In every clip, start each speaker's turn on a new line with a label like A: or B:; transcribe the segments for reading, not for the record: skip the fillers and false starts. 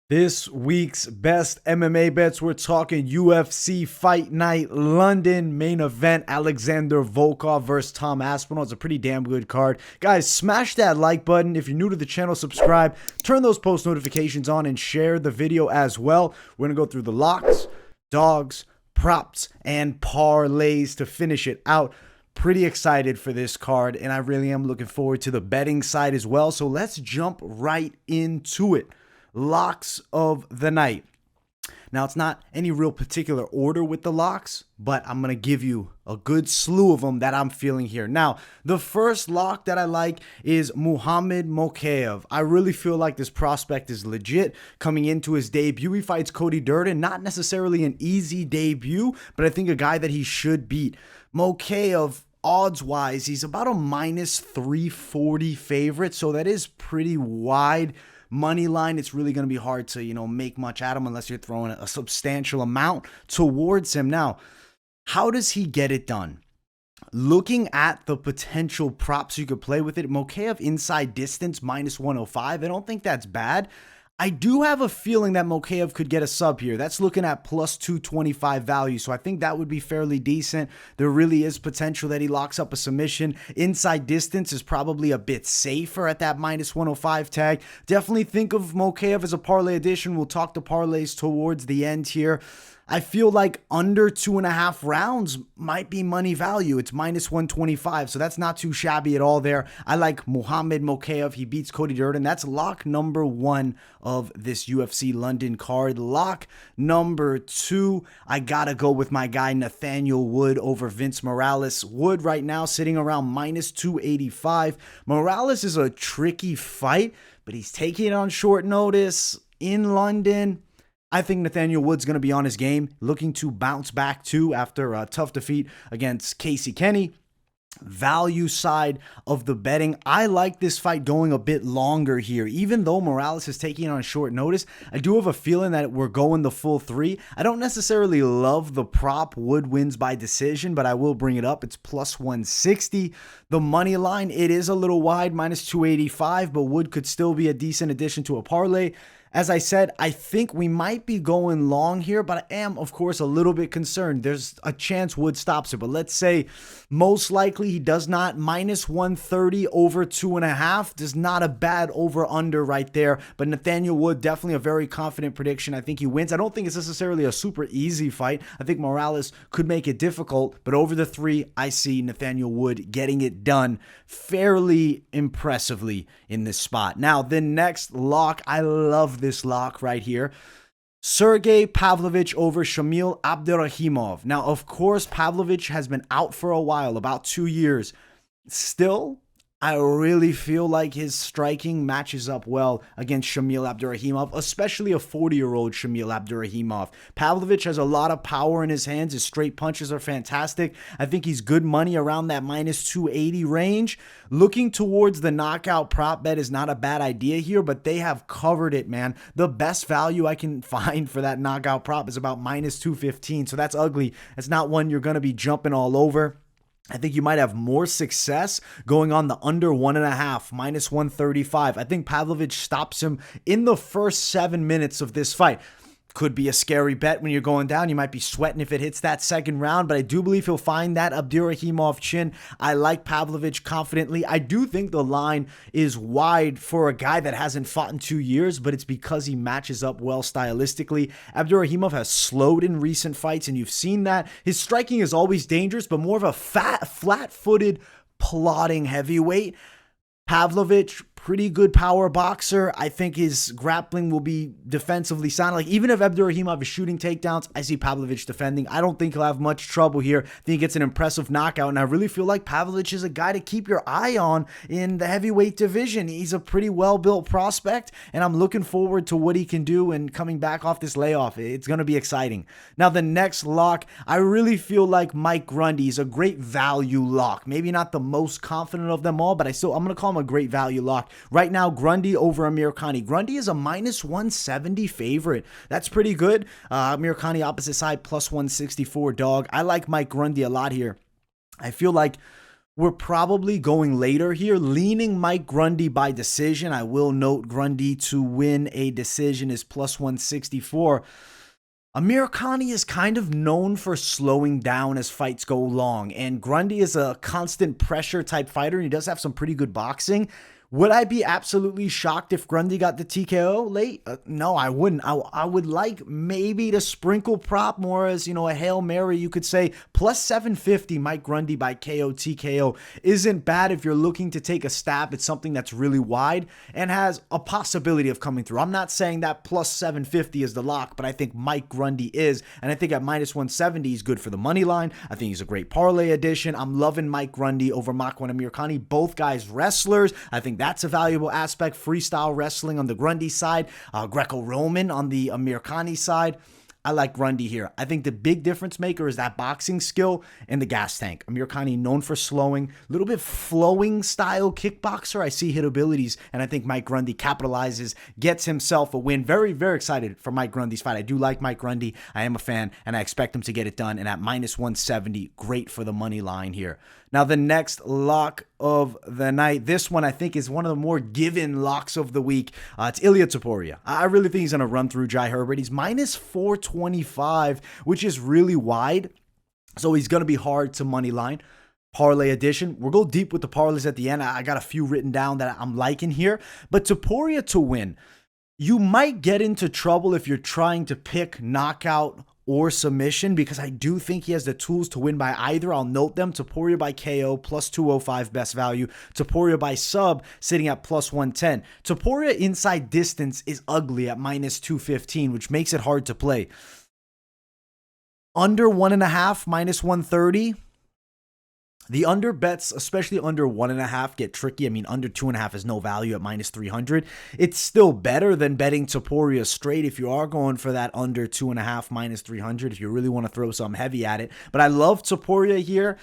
A: This week's best MMA bets, we're talking UFC Fight Night London main event, Alexander Volkov versus Tom Aspinall. It's a pretty damn good card. Guys, smash that like button. If you're new to the channel, subscribe, turn those post notifications on, and share the video as well. We're going to go through the locks, dogs, props, and parlays to finish it out. Pretty excited for this card, and I really am looking forward to the betting side as well. So let's jump right into it. Locks of the night. Now, it's not any real particular order with the locks, but I'm going to give you a good slew of them that I'm feeling here. Now, the first lock that I like is Muhammad Mokaev. I really feel like this prospect is legit coming into his debut. He fights Cody Durden. Not necessarily an easy debut, but I think a guy that he should beat. Mokaev, odds-wise, he's about a minus 340 favorite, so that is pretty wide. Money line, it's really going to be hard to, make much at him unless you're throwing a substantial amount towards him. Now, how does he get it done? Looking at the potential props you could play with it, Mokaev inside distance minus 105. I don't think that's bad. I do have a feeling that Mokaev could get a sub here. That's looking at plus 225 value, so I think that would be fairly decent. There really is potential that he locks up a submission. Inside distance is probably a bit safer at that minus 105 tag. Definitely think of Mokaev as a parlay addition. We'll talk to parlays towards the end here. I feel like under 2.5 rounds might be money value. It's minus 125, so that's not too shabby at all there. I like Muhammad Mokaev. He beats Cody Durden. That's lock number 1 of this UFC London card. Lock number 2, I gotta go with my guy Nathaniel Wood over Vince Morales. Wood right now sitting around minus 285. Morales is a tricky fight, but he's taking it on short notice in London. I think Nathaniel Wood's going to be on his game, looking to bounce back too after a tough defeat against Casey Kenny. Value side of the betting, I like this fight going a bit longer here. Even though Morales is taking it on short notice, I do have a feeling that we're going the full 3. I don't necessarily love the prop Wood wins by decision, but I will bring it up. It's plus 160. The money line, it is a little wide, minus 285, but Wood could still be a decent addition to a parlay. As I said, I think we might be going long here, but I am, of course, a little bit concerned. There's a chance Wood stops it, but let's say most likely he does not. Minus 130 over 2.5 is not a bad over-under right there, but Nathaniel Wood, definitely a very confident prediction. I think he wins. I don't think it's necessarily a super easy fight. I think Morales could make it difficult, but over the 3, I see Nathaniel Wood getting it done fairly impressively in this spot. Now, the next lock, I love this lock right here. Sergey Pavlovich over Shamil Abdurakhimov. Now, of course, Pavlovich has been out for a while, about 2 years. Still, I really feel like his striking matches up well against Shamil Abdurakhimov, especially a 40-year-old Shamil Abdurakhimov. Pavlovich has a lot of power in his hands. His straight punches are fantastic. I think he's good money around that minus 280 range. Looking towards the knockout prop bet is not a bad idea here, but they have covered it, man. The best value I can find for that knockout prop is about minus 215, so that's ugly. It's not one you're going to be jumping all over. I think you might have more success going on the under 1.5, minus 135. I think Pavlovich stops him in the first 7 minutes of this fight. Could be a scary bet when you're going down. You might be sweating if it hits that second round, but I do believe he'll find that Abdurakhimov chin. I like Pavlovich confidently. I do think the line is wide for a guy that hasn't fought in 2 years, but it's because he matches up well stylistically. Abdurakhimov has slowed in recent fights, and you've seen that. His striking is always dangerous, but more of a flat-footed, plodding heavyweight. Pavlovich, pretty good power boxer. I think his grappling will be defensively sound. Like, even if Abdurakhimov is shooting takedowns, I see Pavlovich defending. I don't think he'll have much trouble here. I think he gets an impressive knockout, and I really feel like Pavlovich is a guy to keep your eye on in the heavyweight division. He's a pretty well-built prospect, and I'm looking forward to what he can do and coming back off this layoff. It's going to be exciting. Now, the next lock, I really feel like Mike Grundy is a great value lock. Maybe not the most confident of them all, but I'm going to call him a great value lock. Right now, Grundy over Amir Khani. Grundy is a minus 170 favorite. That's pretty good. Amir Khani opposite side, plus 164 dog. I like Mike Grundy a lot here. I feel like We're probably going later here, leaning Mike Grundy by decision. I will note Grundy to win a decision is plus 164. Amir Khan is kind of known for slowing down as fights go long, and Grundy is a constant pressure type fighter, and he does have some pretty good boxing. Would I be absolutely shocked if Grundy got the TKO late? No, I wouldn't. I would like maybe to sprinkle prop more as, a Hail Mary, you could say. Plus 750 Mike Grundy by KO TKO isn't bad if you're looking to take a stab at something that's really wide and has a possibility of coming through. I'm not saying that plus 750 is the lock, but I think Mike Grundy is, and I think at minus 170 he's good for the money line. I think he's a great parlay addition. I'm loving Mike Grundy over Makwan Amirkhani. Both guys wrestlers. I think that's a valuable aspect. Freestyle wrestling on the Grundy side, Greco-Roman on the Amirkhani side. I like Grundy here. I think the big difference maker is that boxing skill and the gas tank. Amirkhani known for slowing, a little bit flowing style kickboxer. I see hit abilities, and I think Mike Grundy capitalizes, gets himself a win. Very, very excited for Mike Grundy's fight. I do like Mike Grundy. I am a fan, and I expect him to get it done. And at minus 170, great for the money line here. Now, the next lock of the night, this one I think is one of the more given locks of the week. It's Ilia Topuria. I really think he's going to run through Jai Herbert. He's minus 425, which is really wide. So he's going to be hard to money line. Parlay edition. We'll go deep with the parlays at the end. I got a few written down that I'm liking here. But Topuria to win, you might get into trouble if you're trying to pick knockout or submission, because I do think he has the tools to win by either. I'll note them. Topuria by KO, plus 205 best value. Topuria by sub, sitting at plus 110. Topuria inside distance is ugly at minus 215, which makes it hard to play. Under 1.5, minus 130. The under bets, especially under 1.5, get tricky. I mean, under 2.5 is no value at minus 300. It's still better than betting Topuria straight if you are going for that under 2.5 minus 300, if you really want to throw some heavy at it. But I love Topuria here.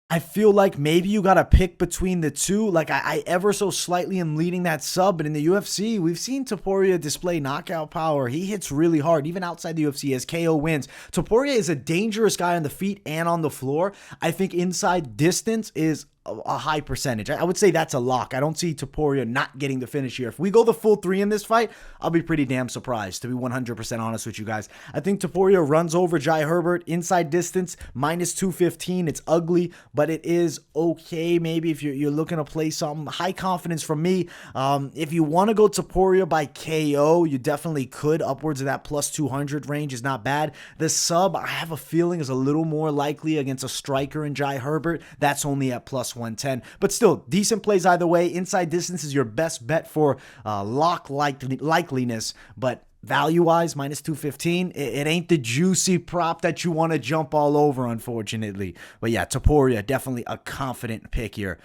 A: I feel like maybe you got to pick between the two. Like I ever so slightly am leading that sub, but in the UFC, we've seen Topuria display knockout power. He hits really hard, even outside the UFC as KO wins. Topuria is a dangerous guy on the feet and on the floor. I think inside distance is a high percentage. I would say that's a lock. I don't see Topuria not getting the finish here. If we go the full 3 in this fight, I'll be pretty damn surprised, to be 100% honest with you guys. I think Topuria runs over Jai Herbert. Inside distance, minus 215. It's ugly, but it is okay. Maybe if you're looking to play something. High confidence from me. If you want to go Topuria by KO, you definitely could. Upwards of that plus 200 range is not bad. The sub, I have a feeling, is a little more likely against a striker in Jai Herbert. That's only at plus 110, but still decent plays either way. Inside distance is your best bet for lock likeliness, but value-wise, minus 215, it ain't the juicy prop that you want to jump all over, unfortunately. But yeah, Topuria, definitely a confident pick here.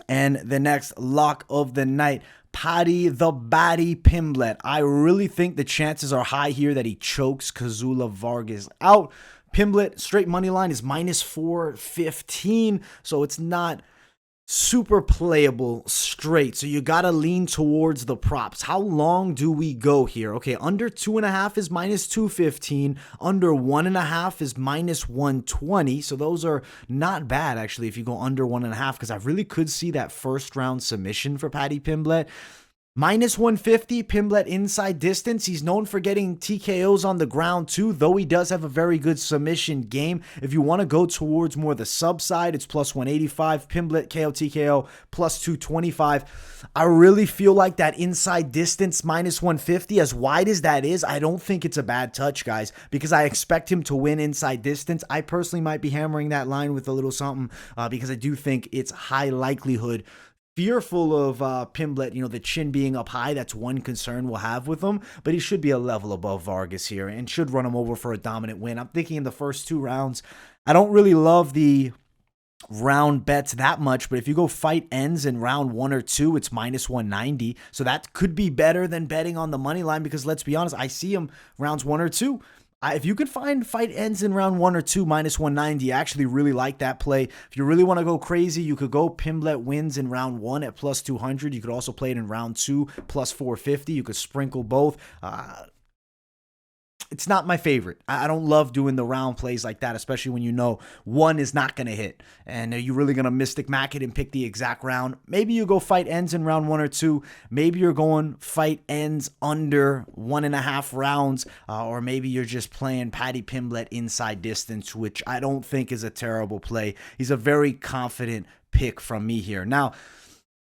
A: And the next lock of the night, Paddy Pimblett. I really think the chances are high here that he chokes Kazula Vargas out. Pimblett, straight money line, is minus 415, so it's not super playable straight. So you got to lean towards the props. How long do we go here? Okay, under 2.5 is minus 215. Under 1.5 is minus 120. So those are not bad, actually, if you go under 1.5, because I really could see that first round submission for Paddy Pimblett. Minus 150, Pimblett inside distance. He's known for getting TKOs on the ground too, though he does have a very good submission game. If you want to go towards more the sub side, it's plus 185. Pimblett KO TKO plus 225. I really feel like that inside distance minus 150, as wide as that is, I don't think it's a bad touch, guys, because I expect him to win inside distance. I personally might be hammering that line with a little something because I do think it's high likelihood. Fearful of Pimblett, the chin being up high. That's one concern we'll have with him, but he should be a level above Vargas here and should run him over for a dominant win. I'm thinking in the first 2 rounds, I don't really love the round bets that much, but if you go fight ends in round 1 or 2, it's minus 190. So that could be better than betting on the money line, because let's be honest, I see him rounds 1 or 2. If you could find fight ends in round 1 or 2, minus 190, I actually really like that play. If you really want to go crazy, you could go Pimblett wins in round 1 at plus 200. You could also play it in round 2, plus 450. You could sprinkle both. it's not my favorite. I don't love doing the round plays like that, especially when you know one is not going to hit. And are you really going to Mystic Mac it and pick the exact round? Maybe you go fight ends in round 1 or 2. Maybe you're going fight ends under 1.5 rounds. Or maybe you're just playing Paddy Pimblett inside distance, which I don't think is a terrible play. He's a very confident pick from me here. Now,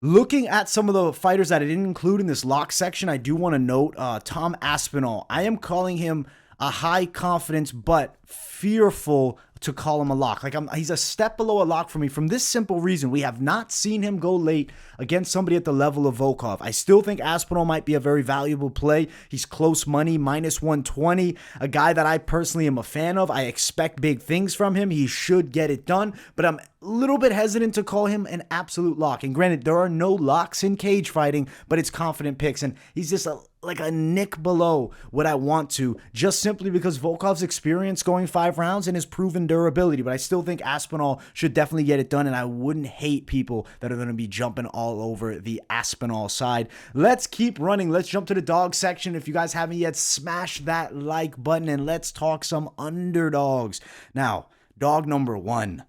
A: looking at some of the fighters that I didn't include in this lock section, I do want to note Tom Aspinall. I am calling him a high confidence but fearful to call him a lock. He's a step below a lock for me from this simple reason. We have not seen him go late against somebody at the level of Volkov. I still think Aspinall might be a very valuable play. He's close money, -120, a guy that I personally am a fan of. I expect big things from him. He should get it done, but I'm a little bit hesitant to call him an absolute lock. And granted, there are no locks in cage fighting, but it's confident picks, and he's just like a nick below what I want to, just simply because Volkov's experience going 5 rounds and his proven durability. But I still think Aspinall should definitely get it done, and I wouldn't hate people that are going to be jumping all over the Aspinall side. Let's keep running. Let's jump to the dog section. If you guys haven't yet, smash that like button, and let's talk some underdogs. Now, dog number 1,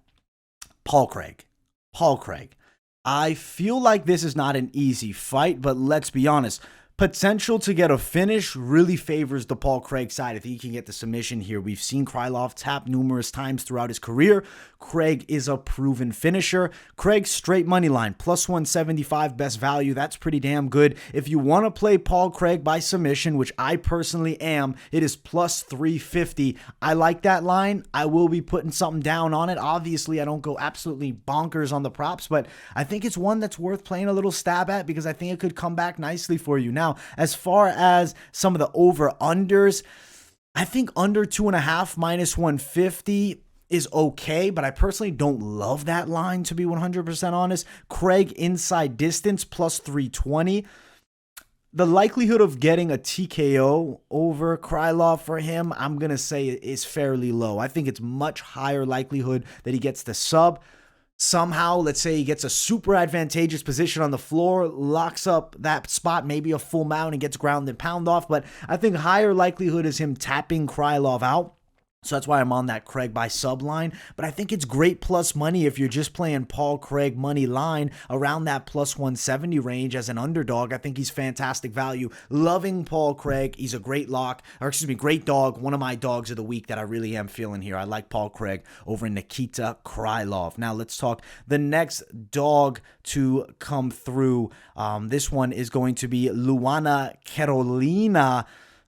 A: Paul Craig. Paul Craig. I feel like this is not an easy fight, but let's be honest. Potential to get a finish really favors the Paul Craig side. I think he can get the submission here. We've seen Krylov tap numerous times throughout his career. Craig is a proven finisher. Craig straight money line, +175 best value. That's pretty damn good. If you want to play Paul Craig by submission, which I personally am, it is +350. I like that line. I will be putting something down on it. Obviously, I don't go absolutely bonkers on the props, but I think it's one that's worth playing a little stab at because I think it could come back nicely for you. Now, as far as some of the over-unders, I think under 2.5 -150 is okay, but I personally don't love that line, to be 100% honest. Craig inside distance, +320. The likelihood of getting a TKO over Krylov for him, I'm going to say is fairly low. I think it's much higher likelihood that he gets the sub. Somehow, let's say he gets a super advantageous position on the floor, locks up that spot, maybe a full mount and gets ground and pound off. But I think higher likelihood is him tapping Krylov out. So that's why I'm on that Craig by sub line. But I think it's great plus money if you're just playing Paul Craig money line around that +170 range as an underdog. I think he's fantastic value. Loving Paul Craig. He's a great lock, or excuse me, great dog. One of my dogs of the week that I really am feeling here. I like Paul Craig over Nikita Krylov. Now let's talk the next dog to come through. This one is going to be Luana Carolina.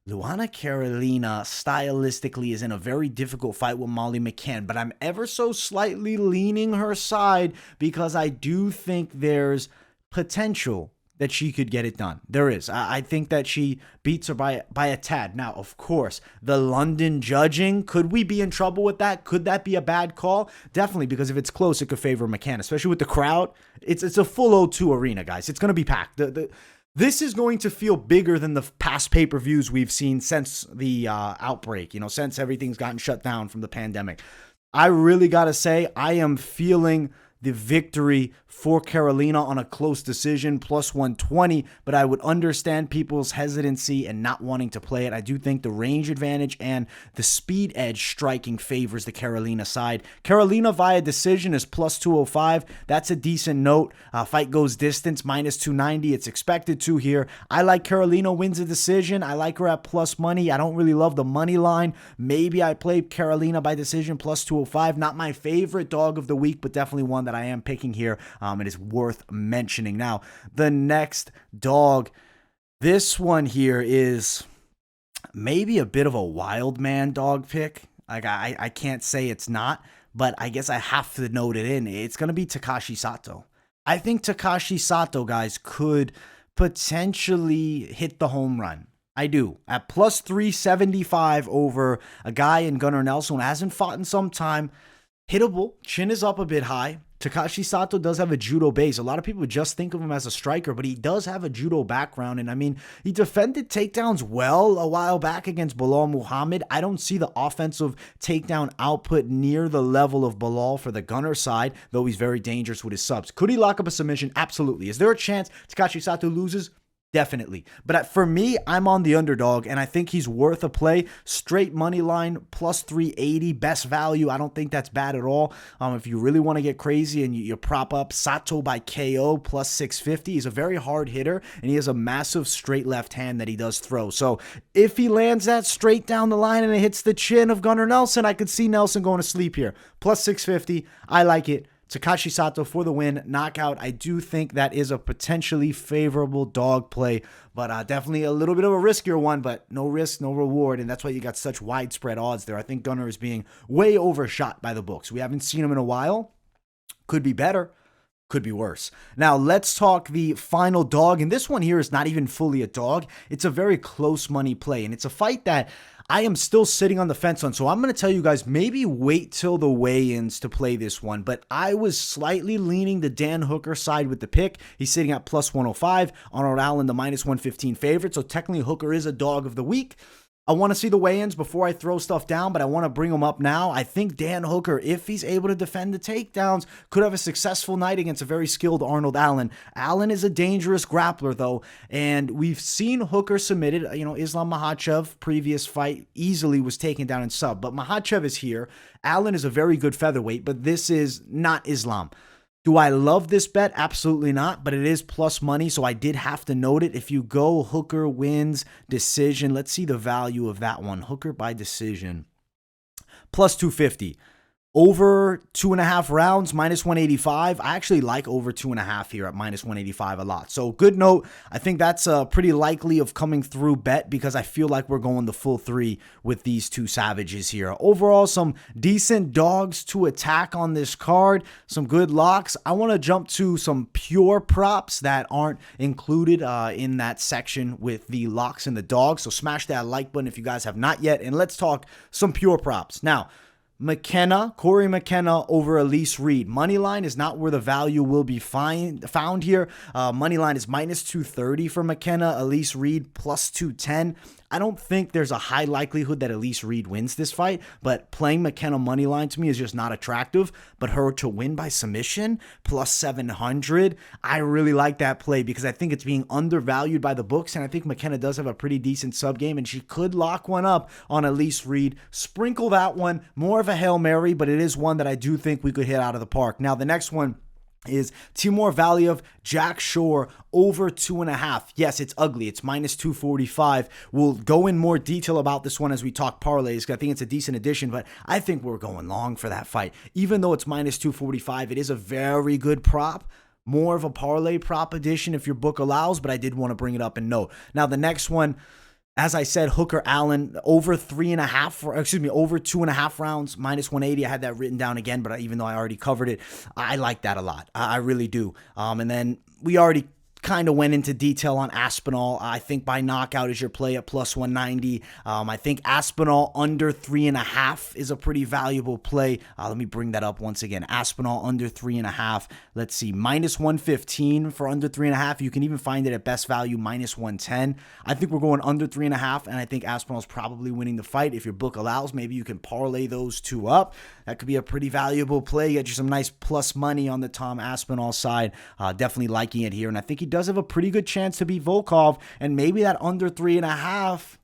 A: Luana Carolina stylistically is in a very difficult fight with Molly McCann, but I'm ever so slightly leaning her side because I do think there's potential that she could get it done. There is. I think that she beats her by a tad. Now, of course, the London judging, could we be in trouble with that? Could that be a bad call? Definitely, because if it's close, it could favor McCann, especially with the crowd. It's a full O2 arena, guys. It's going to be packed. This is going to feel bigger than the past pay-per-views we've seen since the outbreak, since everything's gotten shut down from the pandemic. I really got to say, I am feeling the victory for Carolina on a close decision, +120, but I would understand people's hesitancy and not wanting to play it. I do think the range advantage and the speed edge striking favors the Carolina side. Carolina via decision is +205. That's a decent note. Fight goes distance, -290. It's expected to here. I like Carolina wins a decision. I like her at plus money. I don't really love the money line. Maybe I play Carolina by decision, +205. Not my favorite dog of the week, but definitely one that I am picking here. It is worth mentioning. Now, the next dog, this one here is maybe a bit of a wild man dog pick. I can't say it's not, but I guess I have to note it in. It's going to be Takashi Sato. I think Takashi Sato, guys, could potentially hit the home run. I do. At +375 over a guy in Gunnar Nelson who hasn't fought in some time. Hittable. Chin is up a bit high. Takashi Sato does have a judo base. A lot of people just think of him as a striker, but he does have a judo background. And I mean, he defended takedowns well a while back against Bilal Muhammad. I don't see the offensive takedown output near the level of Bilal for the Gunner side, though he's very dangerous with his subs. Could he lock up a submission? Absolutely. Is there a chance Takashi Sato loses? Definitely. But for me, I'm on the underdog, and I think he's worth a play. Straight money line, plus 380, best value. I don't think that's bad at all. If you really want to get crazy and you prop up Sato by KO, plus 650. He's a very hard hitter, and he has a massive straight left hand that he does throw. So if he lands that straight down the line and it hits the chin of Gunnar Nelson, I could see Nelson going to sleep here. Plus 650. I like it. Takashi Sato for the win, knockout. I do think that is a potentially favorable dog play, but definitely a little bit of a riskier one, but no risk, no reward, and that's why you got such widespread odds there. I think Gunnar is being way overshot by the books. We haven't seen him in a while. Could be better. Could be worse. Now, let's talk the final dog, and this one here is not even fully a dog. It's a very close money play, and it's a fight that I am still sitting on the fence on, so I'm going to tell you guys, maybe wait till the weigh-ins to play this one, but I was slightly leaning the Dan Hooker side with the pick. He's sitting at plus 105, Arnold Allen the minus 115 favorite, so technically Hooker is a dog of the week. I want to see the weigh-ins before I throw stuff down, but I want to bring them up now. I think Dan Hooker, if he's able to defend the takedowns, could have a successful night against a very skilled Arnold Allen. Allen is a dangerous grappler, though, and we've seen Hooker submitted. Islam Makhachev, previous fight, easily was taken down in sub, but Makhachev is here. Allen is a very good featherweight, but this is not Islam. Do I love this bet? Absolutely not, but it is plus money, so I did have to note it. If you go Hooker wins decision, let's see the value of that one. Hooker by decision, plus 250. Over 2.5 rounds, minus 185. I actually like over 2.5 here at minus 185 a lot. So good note. I think that's pretty likely of coming through bet because I feel like we're going the full 3 with these two savages here. Overall, some decent dogs to attack on this card. Some good locks. I want to jump to some pure props that aren't included in that section with the locks and the dogs. So smash that like button if you guys have not yet. And let's talk some pure props. Now, Corey McKenna over Elise Reed. Moneyline is not where the value will be found here. Moneyline is minus 230 for McKenna. Elise Reed plus 210. I don't think there's a high likelihood that Elise Reed wins this fight, but playing McKenna moneyline to me is just not attractive. But her to win by submission, plus 700, I really like that play because I think it's being undervalued by the books, and I think McKenna does have a pretty decent sub game, and she could lock one up on Elise Reed. Sprinkle that one, more of a Hail Mary, but it is one that I do think we could hit out of the park. Now, the next one is Timur Valiev, Jack Shore, over 2.5. Yes, it's ugly. It's minus 245. We'll go in more detail about this one as we talk parlays. I think it's a decent addition, but I think we're going long for that fight. Even though it's minus 245, it is a very good prop. More of a parlay prop addition if your book allows, but I did want to bring it up and note. Now, the next one, as I said, Hooker Allen over 2.5 rounds, minus 180. I had that written down again, but even though I already covered it, I like that a lot. I really do. And then we already kind of went into detail on Aspinall. I think by knockout is your play at plus 190. I think Aspinall under 3.5 is a pretty valuable play. Let me bring that up once again. Aspinall under 3.5. Let's see, minus 115 for under 3.5. You can even find it at best value minus 110. I think we're going under 3.5, and I think Aspinall's probably winning the fight. If your book allows, maybe you can parlay those two up. That could be a pretty valuable play. Get you some nice plus money on the Tom Aspinall side. Definitely liking it here, and I think he does have a pretty good chance to beat Volkov, and maybe that under 3.5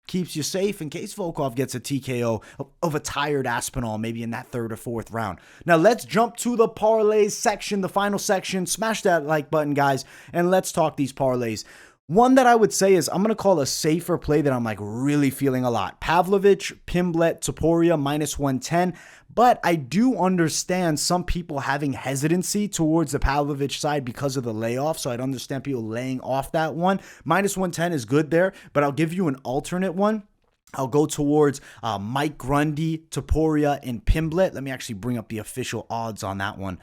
A: keeps you safe in case Volkov gets a TKO of a tired Aspinall, maybe in that 3rd or 4th round. Now let's jump to the parlays section, the final section. Smash that like button, guys, and let's talk these parlays. One that I would say is I'm going to call a safer play that I'm really feeling a lot. Pavlovich, Pimblett, Topuria, minus 110. But I do understand some people having hesitancy towards the Pavlovich side because of the layoff. So I'd understand people laying off that one. Minus 110 is good there, but I'll give you an alternate one. I'll go towards Mike Grundy, Topuria, and Pimblett. Let me actually bring up the official odds on that one.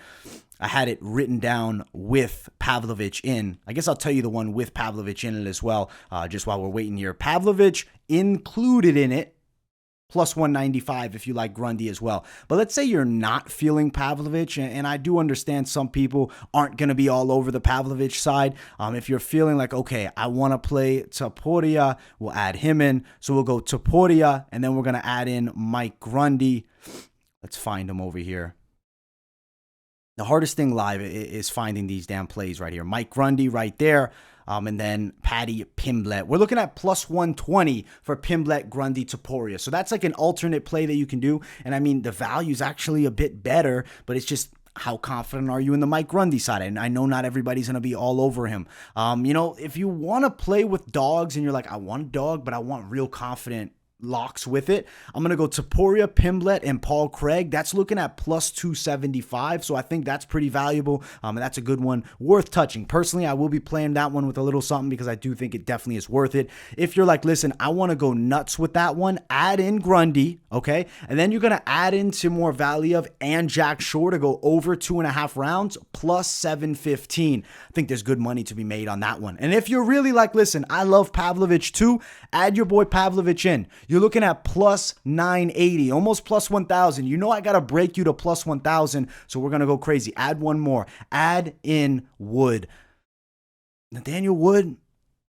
A: I had it written down with Pavlovich in. I guess I'll tell you the one with Pavlovich in it as well, just while we're waiting here. Pavlovich included in it, plus 195 if you like Grundy as well. But let's say you're not feeling Pavlovich, and I do understand some people aren't going to be all over the Pavlovich side. If you're feeling like, okay, I want to play Topuria, we'll add him in. So we'll go Topuria, and then we're going to add in Mike Grundy. Let's find him over here. The hardest thing live is finding these damn plays right here. Mike Grundy right there. and then Paddy Pimblett. We're looking at plus 120 for Pimblett, Grundy, Topuria. So that's like an alternate play that you can do. And I mean, the value is actually a bit better, but it's just how confident are you in the Mike Grundy side? And I know not everybody's going to be all over him. If you want to play with dogs and you're like, I want a dog, but I want real confident locks with it, I'm going to go Topuria, Pimblett, and Paul Craig. That's looking at plus 275. So I think that's pretty valuable. And that's a good one worth touching. Personally, I will be playing that one with a little something because I do think it definitely is worth it. If you're like, listen, I want to go nuts with that one, add in Grundy, okay? And then you're going to add in Timur Valiev and Jack Shore to go over 2.5 rounds, plus 715. I think there's good money to be made on that one. And if you're really like, listen, I love Pavlovich too, add your boy Pavlovich in. You're looking at plus 980, almost plus 1,000. You know I got to break you to plus 1,000, so we're going to go crazy. Add one more. Add in Wood. Nathaniel Wood,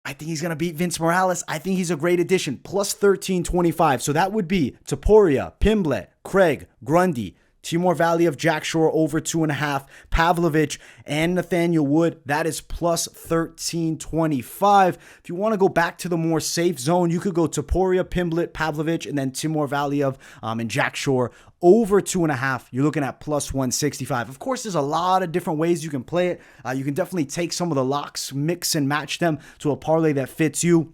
A: I think he's going to beat Vince Morales. I think he's a great addition. Plus 1325. So that would be Topuria, Pimblett, Craig, Grundy, Timur Valiev, Jack Shore over 2.5, Pavlovich, and Nathaniel Wood. That is plus 1325. If you want to go back to the more safe zone, you could go Topuria, Pimblett, Pavlovich, and then Timur Valiev and Jack Shore over 2.5. You're looking at plus 165. Of course, there's a lot of different ways you can play it. You can definitely take some of the locks, mix and match them to a parlay that fits you.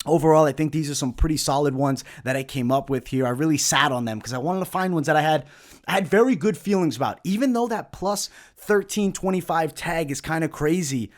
A: Overall, I think these are some pretty solid ones that I came up with here. I really sat on them because I wanted to find ones that I had very good feelings about. Even though that plus 1325 tag is kind of crazy,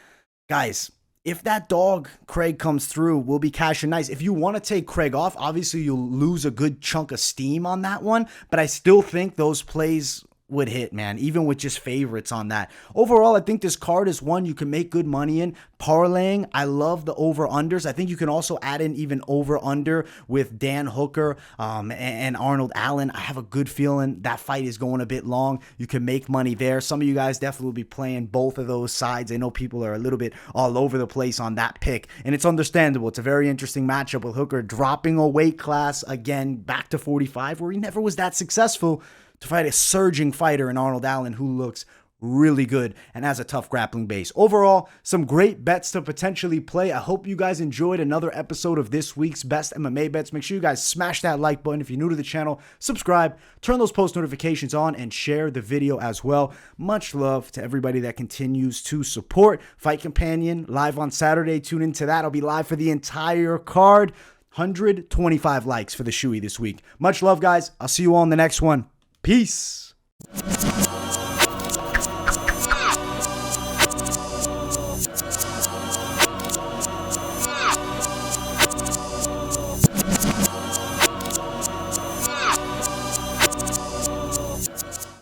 A: guys, if that dog Craig comes through, we'll be cashing nice. If you want to take Craig off, obviously you'll lose a good chunk of steam on that one, but I still think those plays would hit, man, even with just favorites on that. Overall, I think this card is one you can make good money in. Parlaying, I love the over-unders. I think you can also add in even over-under with Dan Hooker and Arnold Allen. I have a good feeling that fight is going a bit long. You can make money there. Some of you guys definitely will be playing both of those sides. I know people are a little bit all over the place on that pick, and it's understandable. It's a very interesting matchup with Hooker dropping a weight class again back to 45, where he never was that successful, to fight a surging fighter in Arnold Allen who looks really good and has a tough grappling base. Overall, some great bets to potentially play. I hope you guys enjoyed another episode of this week's Best MMA Bets. Make sure you guys smash that like button. If you're new to the channel, subscribe, turn those post notifications on, and share the video as well. Much love to everybody that continues to support Fight Companion live on Saturday. Tune into that. I'll be live for the entire card. 125 likes for the shoey this week. Much love, guys. I'll see you all in the next one. Peace.